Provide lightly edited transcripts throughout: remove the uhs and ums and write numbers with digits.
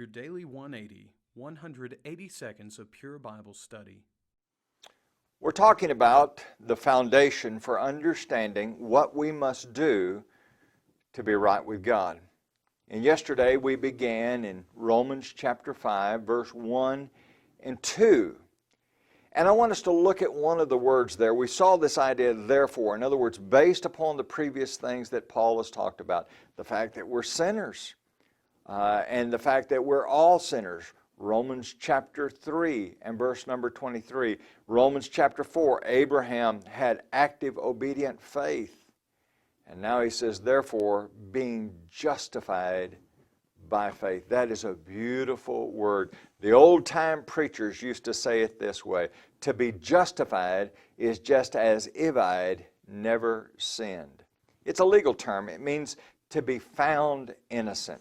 Your Daily 180, 180 seconds of pure Bible study. We're talking about the foundation for understanding what we must do to be right with God. And yesterday we began in Romans chapter 5, verse 1 and 2. And I want us to look at one of the words there. We saw this idea, therefore. In other words, based upon the previous things that Paul has talked about. The fact that we're sinners. And the fact that we're all sinners. Romans chapter 3 and verse number 23. Romans chapter 4, Abraham had active, obedient faith. And now he says, therefore, being justified by faith. That is a beautiful word. The old-time preachers used to say it this way. To be justified is just as if I'd never sinned. It's a legal term. It means to be found innocent.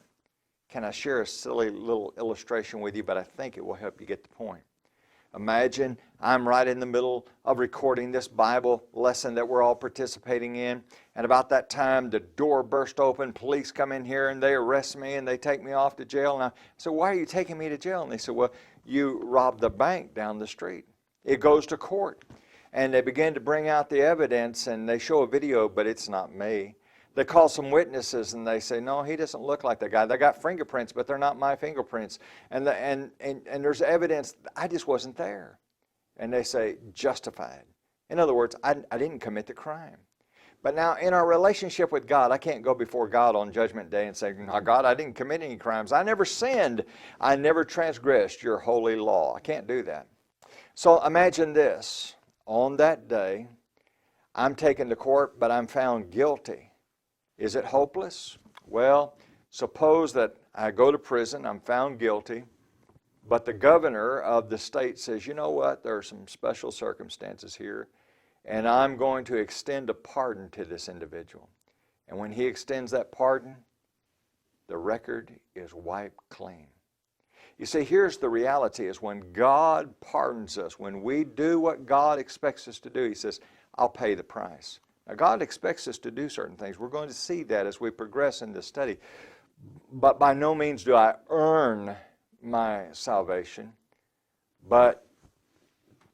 Can I share a silly little illustration with you, but I think it will help you get the point. Imagine I'm right in the middle of recording this Bible lesson that we're all participating in, and about that time the door burst open, police come in here and they arrest me and they take me off to jail. And I said, why are you taking me to jail? And they said, well, you robbed the bank down the street. It goes to court. And they begin to bring out the evidence and they show a video, but it's not me. They call some witnesses and they say, no, he doesn't look like that guy. They got fingerprints, but they're not my fingerprints. And there's evidence, I just wasn't there. And they say, justified. In other words, I didn't commit the crime. But now in our relationship with God, I can't go before God on Judgment Day and say, no, God, I didn't commit any crimes. I never sinned. I never transgressed your holy law. I can't do that. So imagine this. On that day, I'm taken to court, but I'm found guilty. Is it hopeless? Well, suppose that I go to prison, I'm found guilty, but the governor of the state says, you know what, there are some special circumstances here, and I'm going to extend a pardon to this individual. And when he extends that pardon, the record is wiped clean. You see, here's the reality is when God pardons us, when we do what God expects us to do, He says, I'll pay the price. Now, God expects us to do certain things. We're going to see that as we progress in this study. But by no means do I earn my salvation. But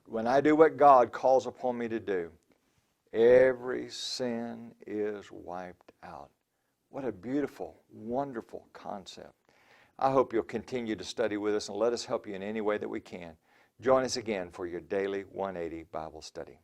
when I do what God calls upon me to do, every sin is wiped out. What a beautiful, wonderful concept. I hope you'll continue to study with us and let us help you in any way that we can. Join us again for your daily 180 Bible study.